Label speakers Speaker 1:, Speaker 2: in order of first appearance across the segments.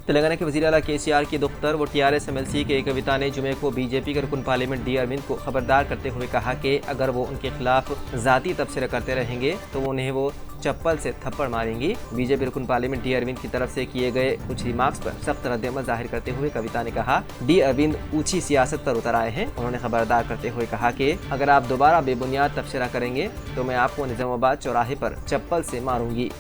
Speaker 1: तेलंगाना के वज़ीर आला KCR की दुख्तर व TRS MLC के कविता ने जुमे को BJP के रुकन पार्लियामेंट D अरविंद को खबरदार करते हुए कहा कि अगर वो उनके खिलाफ ज़ाती तबसरा करते रहेंगे तो उन्हें वो चप्पल से थप्पड़ मारेंगी। बीजेपी रुकन पार्लियामेंट D अरविंद की तरफ से किए गए कुछ रिमार्क्स पर सख्त रद्द-ए-अमल जाहिर करते हुए कविता ने कहा, D अरविंद ऊंची सियासत पर उतर आए हैं। उन्होंने खबरदार करते हुए कहा कि अगर आप दोबारा बेबुनियाद तबसरा करेंगे तो मैं आपको निजामाबाद चौराहे पर चप्पल से मारूंगी।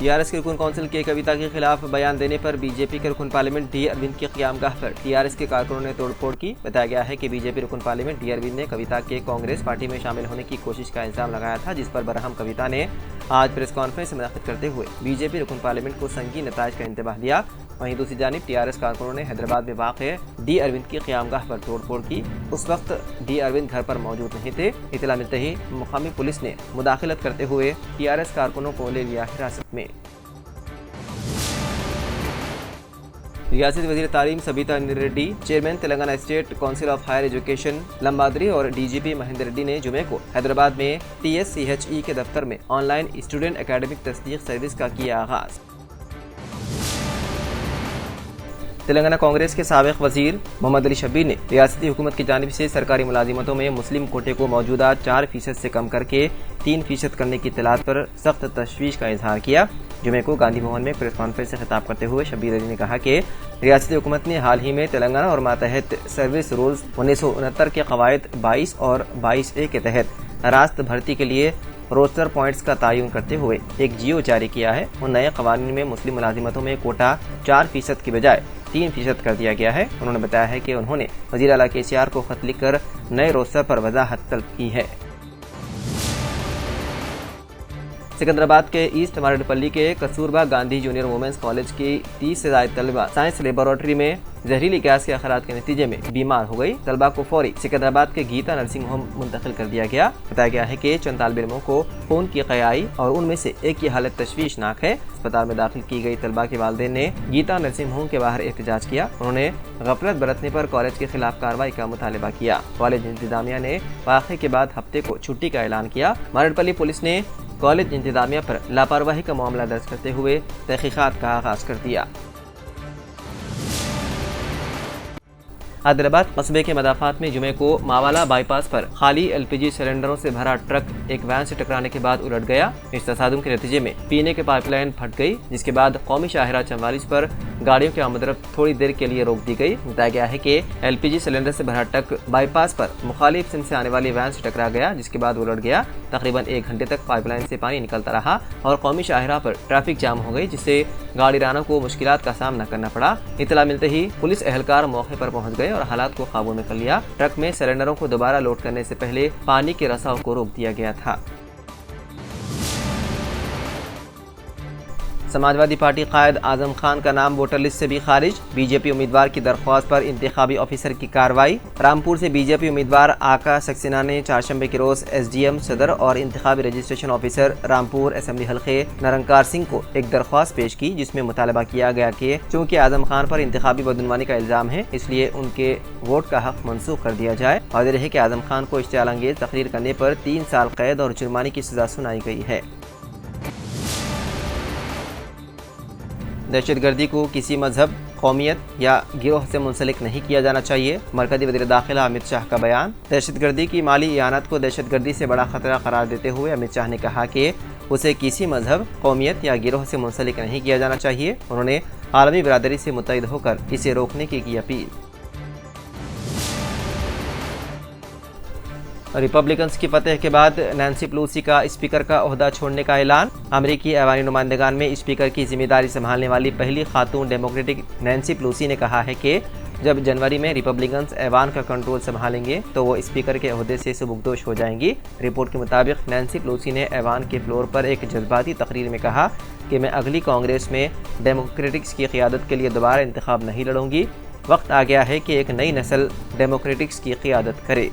Speaker 1: TRS के रुकन काउंसिल के कविता के खिलाफ बयान देने पर बीजेपी के रुकन पार्लियामेंट D अरविंद की क़यामगाह पर TRS के कारकुनों ने तोड़फोड़ की। बताया गया है कि बीजेपी रुकन पार्लियामेंट D अरविंद ने कविता के कांग्रेस पार्टी में शामिल होने की कोशिश का इल्जाम लगाया था, जिस पर बरहम कविता ने आज प्रेस कॉन्फ्रेंस मुनक़्क़िद करते हुए बीजेपी रुकन पार्लियामेंट को संगीन नताइज का इंतबाह दिया। वहीं दूसरी जानिब TRS कारकुनों ने हैदराबाद में वाक़ D अरविंद की क़यामगाह पर तोड़फोड़ की। उस वक्त D अरविंद घर पर मौजूद नहीं थे। इत्तला मिलते ही मुक़ामी पुलिस ने मुदाखलत करते हुए TRS कारकुनों को ले लिया हिरासत में। रियासती वज़ीर तालीम Sabita Reddy, chairman Telangana state council of higher education Lambadri और DGP महेंद्र रेड्डी ने जुमे को हैदराबाद में TSCHE के दफ्तर में ऑनलाइन स्टूडेंट एकेडमिक तस्दीक सर्विस का किया आगाज़। तेलंगाना कांग्रेस के साबिक़ वज़ीर मोहम्मद अली शब्बीर ने रियासती हुकूमत की जानिब से सरकारी मुलाजिमतों में मुस्लिम कोटे को मौजूदा 4% से कम करके 3% करने की इत्तलात पर सख्त तशवीश का इजहार किया। जुमे को गांधी भवन में प्रेस कॉन्फ्रेंस से खिताब करते हुए शब्बीर अली ने कहा कि रियासती हुकूमत ने हाल ही में तेलंगाना और मातहत सर्विस रूल्स 1969 के कवायद 22 और 22A के तहत रास्त भर्ती के लिए रोस्टर पॉइंट्स का तयन करते हुए एक जियो जारी किया है। उन नए कवानीन में मुस्लिम मुलाजिमतों में कोटा 4% की बजाय 3% कर दिया गया है। उन्होंने बताया है कि उन्होंने वज़ीर आला KCR को खत लिखकर नए रोस्टर पर वजाहत तलब की है। सिकंदराबाद के ईस्ट मारेडपल्ली के Kasturba Gandhi junior women's college की 30 से ज़ायद तलबा साइंस लेबोरेटरी में जहरीली गैस के अखरात के नतीजे में बीमार हो गई। तलबा को फौरी सिकंदराबाद के गीता नर्सिंग होम मुंतकिल कर दिया गया। बताया गया है कि चंद तालिब इल्मों को खून की क़याई और उनमें से एक की हालत तशवीशनाक है। अस्पताल में दाखिल की गई तलबा के वालिदैन ने गीता नर्सिंग होम के बाहर एहतजाज किया। उन्होंने गफलत बरतने पर कॉलेज के खिलाफ कार्रवाई का मुतालबा किया। कॉलेज इंतजामिया ने वाक़े के बाद हफ्ते को छुट्टी का ऐलान किया। मारेडपल्ली पुलिस ने कॉलेज इंतजामिया पर लापरवाही का मामला दर्ज करते हुए तहकीकात का आगाज कर दिया। हैदराबाद कस्बे के मदाफात में जुमे को मावाला बाईपास पर खाली LPG सिलेंडरों से भरा ट्रक एक वैन से टकराने के बाद उलट गया। इस तसादुम के नतीजे में पीने के पाइपलाइन फट गई, जिसके बाद कौमी शाहरा 44 पर गाड़ियों की आमदरफ्त थोड़ी देर के लिए रोक दी गई। बताया गया है कि LPG सिलेंडर से भरा ट्रक बाईपास पर मुखालिफ सिम से आने वाली वैन से टकरा गया, जिसके बाद उलट गया। तकरीबन 1 घंटे तक पाइपलाइन से पानी निकलता रहा और कौमी शाहरा पर ट्रैफिक जाम हो गई, जिससे गाड़ीरानों को मुश्किलात का सामना करना पड़ा। इत्तला मिलते ही पुलिस एहलकार मौके पर पहुंच गए और हालात को काबू में कर लिया। ट्रक में सिलेंडरों को दोबारा लोड करने से पहले पानी के रसाव को रोक दिया गया था। समाजवादी पार्टी कायद आजम खान का नाम वोटर लिस्ट से भी खारिज। बीजेपी उम्मीदवार की दरख्वास्त पर इंतखाबी ऑफिसर की कार्रवाई। रामपुर से बीजेपी उम्मीदवार आका सक्सेना ने चारशंबे के रोज SDM सदर और इंतखाबी रजिस्ट्रेशन ऑफिसर रामपुर असेंबली हल्के निरंकार सिंह को एक दरख्वास्त पेश की, जिसमें मुतालबा किया गया कि चूँकि आजम खान पर इंतखाबी बदनवानी का इल्जाम है, इसलिए उनके वोट का हक मनसूख कर दिया जाए। वाज़ेह है कि आजम खान को इश्तियाल अंगेज तकरीर करने पर 3 साल कैद और जुर्माने की सजा सुनाई गई है। दहशतगर्दी को किसी मजहब, कौमियत या गिरोह से मुंसलिक नहीं किया जाना चाहिए। मरकज़ी वज़ीर दाखिला अमित शाह का बयान। दहशतगर्दी की माली इयानत को दहशतगर्दी से बड़ा खतरा करार देते हुए अमित शाह ने कहा कि उसे किसी मजहब, कौमियत या गिरोह से मुंसलिक नहीं किया जाना चाहिए। उन्होंने आलमी बिरादरी से मुत्तहिद होकर इसे रोकने की अपील। रिपब्लिकन्स की फतह के बाद नैन्सी पेलोसी का स्पीकर का ओहदा छोड़ने का ऐलान। अमेरिकी ऐवानी नुमाइंदगान में स्पीकर की जिम्मेदारी संभालने वाली पहली खातून डेमोक्रेटिक नैन्सी पेलोसी ने कहा है कि जब जनवरी में रिपब्लिकन्स ऐवान का कंट्रोल संभालेंगे तो वो स्पीकर के ओहदे से सुबुकदोश हो जाएंगी। रिपोर्ट के मुताबिक नैन्सी पेलोसी ने ऐवान के फ्लोर पर एक जज्बाती तकरीर में कहा कि मैं अगली कांग्रेस में डेमोक्रेटिक्स की क़ियादत के लिए दोबारा इंतखाब नहीं लड़ूंगी। वक्त आ गया है कि एक नई नस्ल डेमोक्रेटिक्स की क़ियादत करे।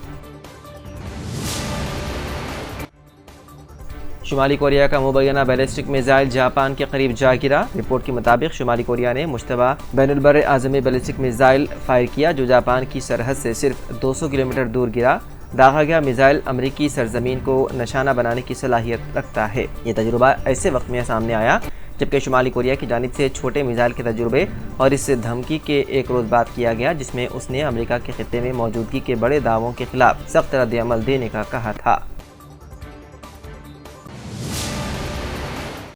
Speaker 1: शुमाली कोरिया का मुबैना बैलिस्टिक मिसाइल जापान के करीब जा गिरा। रिपोर्ट के मुताबिक शुमाली कोरिया ने मुश्तबा बैनुल-बर आज़मी बैलिस्टिक मिसाइल फायर किया, जो जापान की सरहद से सिर्फ 200 किलोमीटर दूर गिरा। दागा गया मिसाइल अमेरिकी सरजमीन को निशाना बनाने की सलाहियत रखता है। ये तजुर्बा ऐसे वक्त में सामने आया जबकि शुमाली कोरिया की जानिब से छोटे मिसाइल के तजुर्बे और इस धमकी के एक रोज़ बाद किया गया जिसमें उसने अमेरिका के खित्ते में मौजूदगी के बड़े दावों के खिलाफ सख्त रद्द अमल देने का कहा था।